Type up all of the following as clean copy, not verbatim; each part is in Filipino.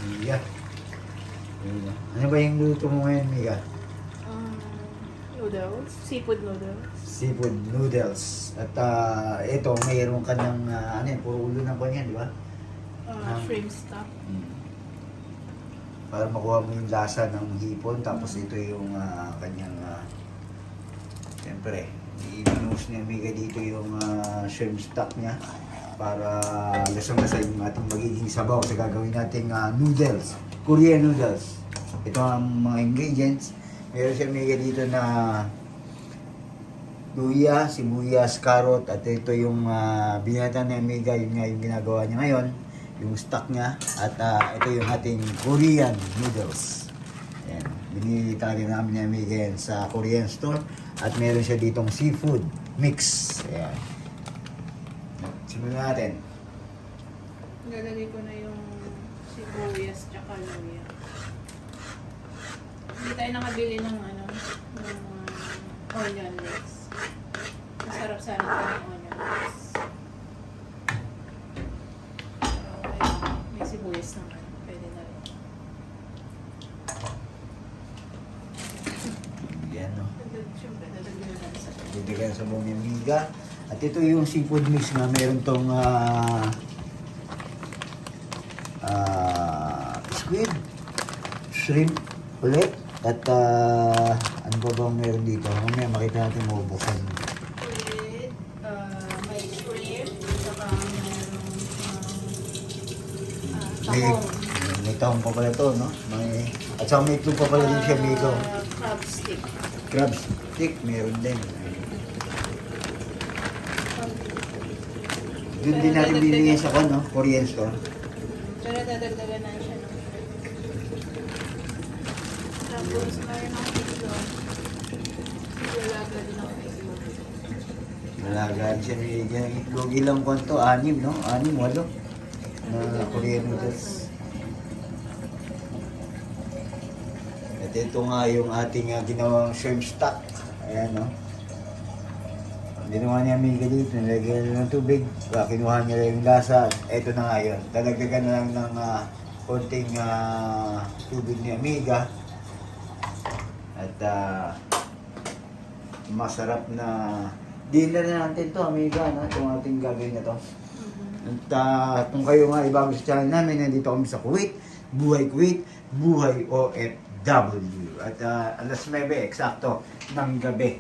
Miga. Ano ba yung luto mo ngayon, Miga? Noodles. Seafood noodles. Seafood noodles. At ito, mayroon ka ng, ano yan, puro ulo ng kanya, di ba? Shrimp stock. Para makuha mo yung lasa ng hipon, tapos ito yung kanyang, siyempre, ibinuhos niya Miga dito yung shrimp stock niya para lasang-lasa yung ating magiging sabaw sa gagawin nating noodles, Korean noodles. Ito ang mga ingredients. Meron siya Miga dito na luya, sibuyas, carrot, at ito yung binata ni Miga, yun nga yung ginagawa niya ngayon, yung stock niya, at ito yung ating Korean noodles. Ayan. Binili tayo namin ni Miga yan sa Korean store, at meron siya ditong seafood mix. Ayan. Simulan natin. Lalagay ko na yung sibuyas tsaka luya. Hindi tayo nakabili ng ng onion mix. Masarap sana ito ng onion mix. May sibuyas naman. Pwede na rin. Yan, no? Siyempre, dadagdagan natin sa Didagyan sa buong yung Miga. At ito yung seafood mix na meron tong squid, shrimp ulit, at ano ba bang meron dito? Mamaya makita natin mabubuksan. Squid, may shrimp, saka May, tahong. may tahong pa pala to, no? May, at saka may itlog pa pala din siya, Migo. Crab stick. Crab stick, meron din. Doon din natin binigyan sa no? Korean store. Pero dadagdagan na siya ng tapos mayroon ng itlog. Lalaga din ako ng itlog. Nalagaan siya ni itlog. Ilang kwanto? 6, no? 6, 8 na Korean noodles. At ito nga yung ating ginawang shrimp stock. Ayan, no? Ginawa niya Miga dito, nilagyan niya ng tubig, kinuha niya lang yung lasa, eto na nga yun. Dadagdagan na lang ng konting tubig ni Miga. At masarap na dinner na natin to, Miga, no? Itong ating gagawin na to. At kung kayo nga ibago sa channel namin, nandito kami sa Kuwait, Buhay Kuwait, Buhay OFW. At alas 9, eksakto, ng gabi.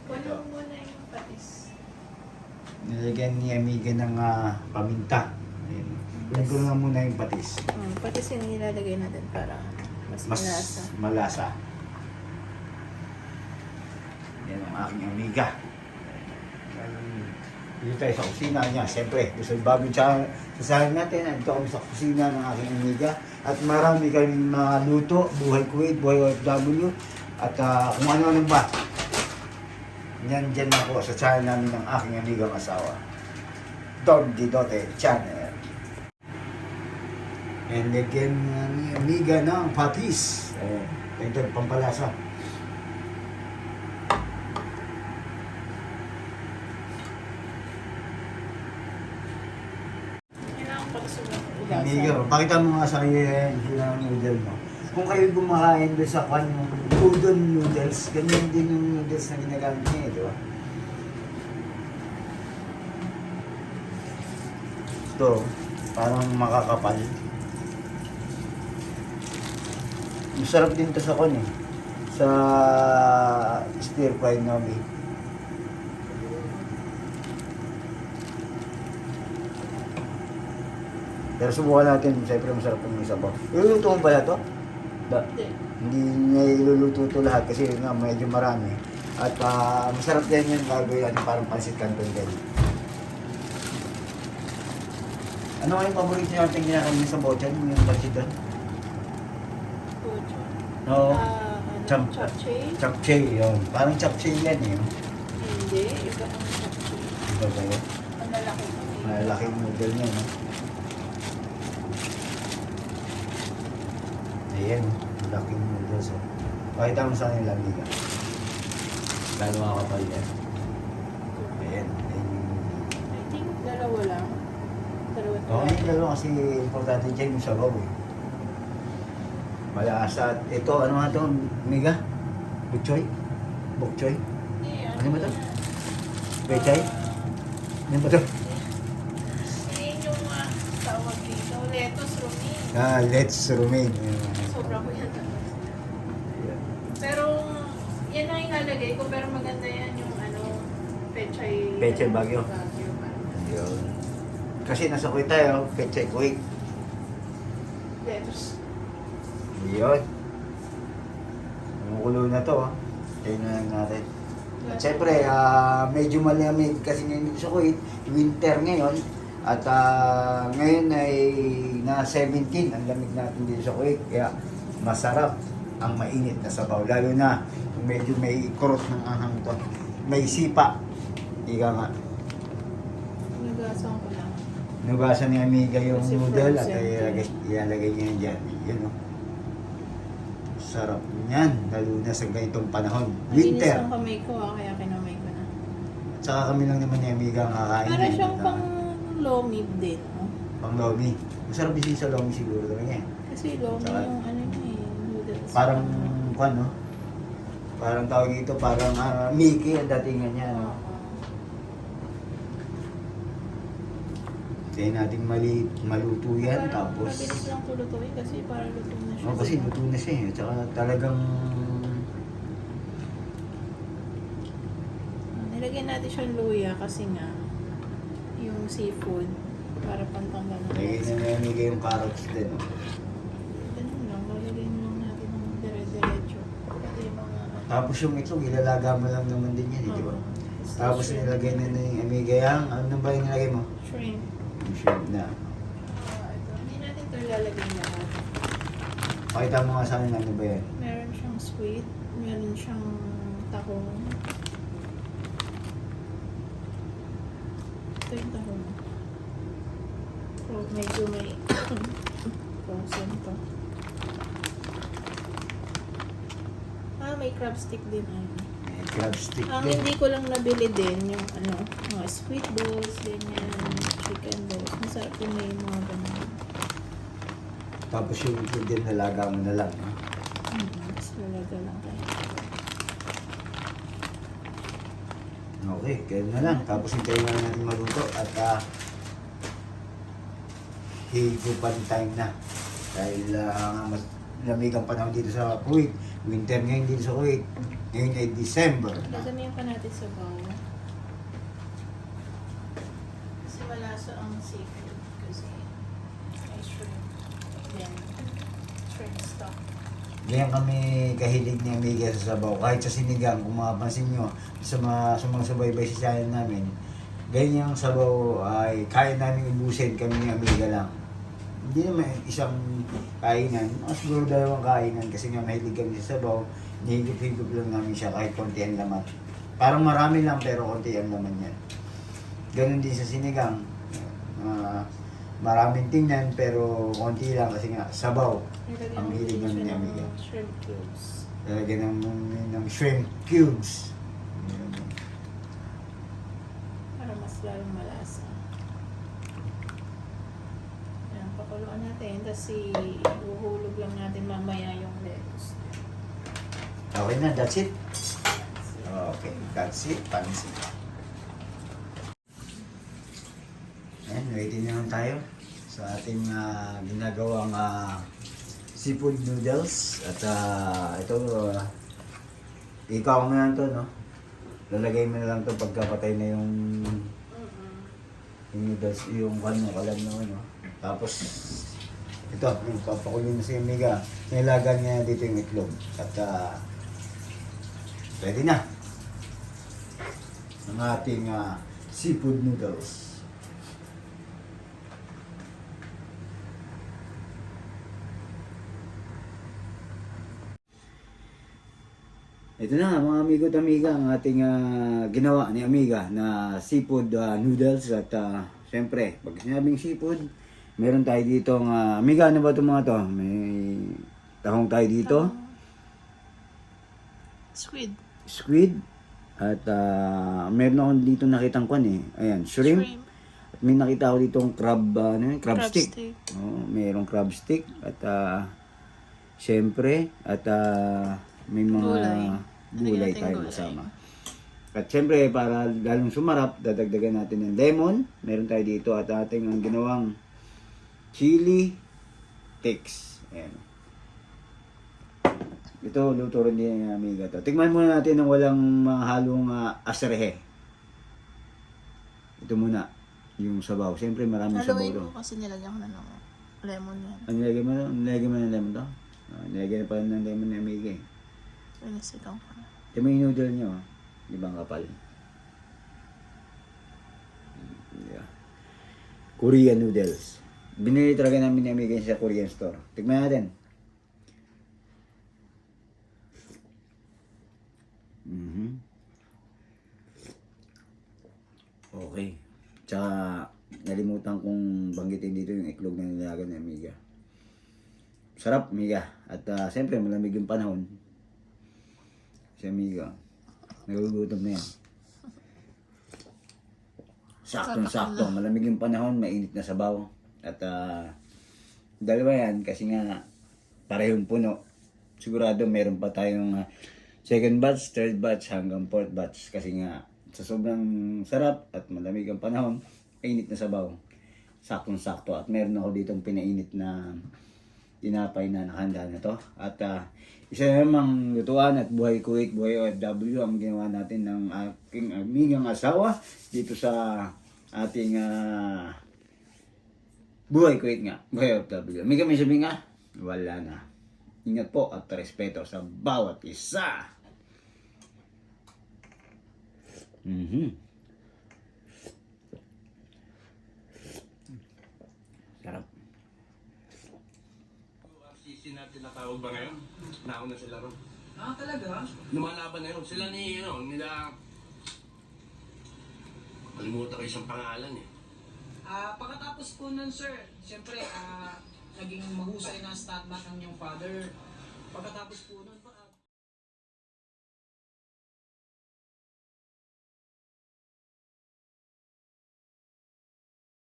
Kunin mo muna yung patis. Nilagyan ni Amiga ng paminta. Ayan. Kunin ko nga muna yung patis. Patis yung nilalagay natin para mas malasa. Malasa. Yan ang aking Amiga. Dito tayo sa kusina niya. Siyempre, gusto bagong sasahin natin. Nandito kami sa kusina ng aking amiga. At marami kaming mga luto. Buhay Kuwait, buhay OFW. At kung ano-ano ba. Yan dyan na po sa channel namin ng aking amigang asawa. Don Didote Channel. And again, ni amiga ng patis. Ito yung pampalasa. Kailangan pala sumunod. Amiga, pakita mo nga sa kanya yung noodle mo. Kung kayo kumakain doon sa kwan yung udon noodles, ganyan din yung noodles na ginagamit niya, di ba? Ito, parang makakapal. Masarap din to sa kwan eh. Sa stir fried nomi. Pero subukan natin, siyempre masarap yung sabaw. Iluluto mo ba ito? Hindi. Hindi niya iluluto ito lahat kasi nga medyo marami. At masarap din yan gagawin natin parang pansit canton din. Ano nga yung paborito natin ginakain sa bochan? Yung pansit doon? Pucho. Oo. Ano? Chapchae? Chapchae, yun. Parang chapchae yan eh. Hindi. Iba ang chapchae. Iba ba yun? Ang lalaki. Malaking noodle niya, no? Ayan, malaking noodles. Oh. Pakita mo sa kanila, amiga. Gano'n makakapal yan. Ayan. I think dalawa lang. Dalawa Oo, yung dalawa kasi importante dyan yung sabaw eh. Malasa. Ito, ano nga ito, amiga? Bukchoy? Bukchoy? Ano ba ito? Pechay? Ano ba ito? Yun yung tawag dito. Lettuce romaine. Let's remain. Sobra ko yan. Pero, yan ang ilalagay ko. Pero maganda yan yung pechay. Pechay Baguio. Yun. Kasi nasa Kuwait tayo, Pechay Kuwait. Lettuce. Yun. Kumukulo na to. Kaya na lang natin. At syempre, medyo malamig kasi ngayon dito sa Kuwait. Winter ngayon. At ngayon ay na 17 ang lamig natin dito sa Kuwait. Kaya masarap ang mainit na sabaw. Lalo na medyo may kurot ng anghang to. May sipa. Ika nga. Nagasan ko lang. Nugasan ni Amiga yung Kasi noodle at frozen. ilalagay niya yan dyan. Yun o. Sarap niyan. Lalo na sa ganitong panahon. Malinis Winter. ang kamay ko kaya kinamay ko na. Saka kami lang naman ni Amiga ang kakain. Para siyang pang lomi din. No? Pang lomi. Masarap din sa lomi siguro talaga yan. Kasi lomi Saka- yung niya eh. Noodles. Parang, no? Parang tawag dito, parang Mickey ang datingan niya, no? Oo. Kaya natin maluto yan, Parang tapos... mabilis lang tulutuin kasi para luto na siya. Oh, kasi luto na siya eh. Tsaka talagang... Nilagyan natin siyang luya kasi nga yung seafood para pantanggal ng Lagay na may Amiga yung carrots din. Oh. Ganun lang, lalagyan lang natin ng dire-diretso. Pati yung mga... Tapos yung itlog, ilalaga mo lang naman din yan, eh, di ba? Oo. Tapos nilagay na ni Amiga yung, ano ba yung nilagay mo? Shrimp. Yung shrimp na. Ito. Hindi natin ito ilalagay lahat. Pakita mo nga sa akin ano ba yan. Meron siyang squid, meron siyang tahong. Ito yung tahong. So, medyo may frozen to. May crab stick din. May crab stick Ang din. hindi ko lang nabili din yung mga squid balls, ganyan, chicken balls. Masarap yung may mga ganyan. Tapos yung itlog din nalaga mo na lang. No? Tapos lalaga lang tayo. Okay, kaya na lang. Tapos hintayin na natin maluto at higupan time na. Dahil mas lamig ang panahon dito sa Kuwait. Winter ngayon dito sa Kuwait. Ngayon ay December. Gagamihan pa natin sa bowl. Kasi malasa ang seafood. Kasi may shrimp. Then, shrimp stock. Ganyan kami kahilig ni Amiga sa sabaw. Kahit sa sinigang, kung mapapansin nyo, sa mga subaybay sa channel namin, ganyan yung sabaw ay kaya namin ubusin kami ni Amiga lang. Hindi naman isang kainan, siguro dalawang kainan kasi nga mahilig kami sa sabaw, nihigop-higop lang namin siya kahit konti ang laman. Parang marami lang pero konti ang laman yan. Ganon din sa sinigang. Maraming tingnan pero konti lang kasi nga sabaw. Ang hilig namin ni Amiga. Shrimp cubes. Lalagyan ng shrimp cubes. Para mas lalong malasa. Ayan, pakuluan natin. Tapos ihuhulog lang natin mamaya yung lettuce. Okay na, that's it. Okay, that's it. Pansin. Ayan, ready naman tayo sa ating ginagawang seafood noodles. At ito, ikaw mo na to, no? Lalagay mo na lang to pagkapatay na yung noodles, yung ano, kalam na ano. Tapos, ito, yung papakuloy na si Amiga. Nilagan niya dito yung itlog. At ready na ang ating seafood noodles. Ito na mga amigo at amiga, ang ating ginawa ni Amiga na seafood noodles. At syempre, pag sinabing seafood, meron tayo dito Amiga, ano ba itong mga to? May tahong tayo dito, squid, at meron akong dito nakitang kwan eh. Ayan, shrimp. At may nakita ako dito crab stick. Oh, mayroong crab stick at syempre at may mga gulay tayo kasama. At syempre para lalong sumarap, dadagdagan natin ng lemon. Meron tayo dito at ating ang ginawang chili sticks. Ayan. Ito, luto rin din ng Amiga to. Tingnan muna natin ng walang mga halong asarehe. Ito muna, yung sabaw. Siyempre maraming sabaw Haluin to. mo kasi nilagyan ko na ng lemon yan. Ano nilagay mo na? Nilagay mo ng lemon to? Nilagay na pala ng lemon ng Amiga eh. Pinasigaw ko na. Ito mo yung noodle nyo. Di ba ang kapal? Yeah. Korean noodles. Binili talaga namin ni Amiga sa Korean store. Tignan natin. Okay. Tsaka nalimutan kong banggitin dito yung iklog na nilagan ni Amiga. Sarap, Amiga. At siyempre malamig yung panahon. Si Amiga, nagugutom na yan. Saktong-sakto. Malamig yung panahon, mainit na sabaw. At dalawa yan kasi nga parehong puno. Sigurado meron pa tayong second batch, third batch hanggang fourth batch. Kasi nga sa sobrang sarap at malamig ang panahon, mainit na sabaw. Saktong-sakto. At meron ako ditong pinainit na tinapay na nakahanda na to. At isa namang lutuan at buhay Kuwait, buhay OFW ang ginawa natin ng aking amigang asawa dito sa ating buhay Kuwait nga, buhay OFW. Amiga, may sabi nga, wala na. Ingat po at respeto sa bawat isa. Sarap. RCC na tinatawag ba ngayon? Nauna sila ron. Talaga? Lumalaban na yun. Sila nila... Kalimutan ko isang pangalan eh. Pagkatapos po nun, sir, siyempre, naging mahusay na stuntman ng yung father. Pagkatapos po nun,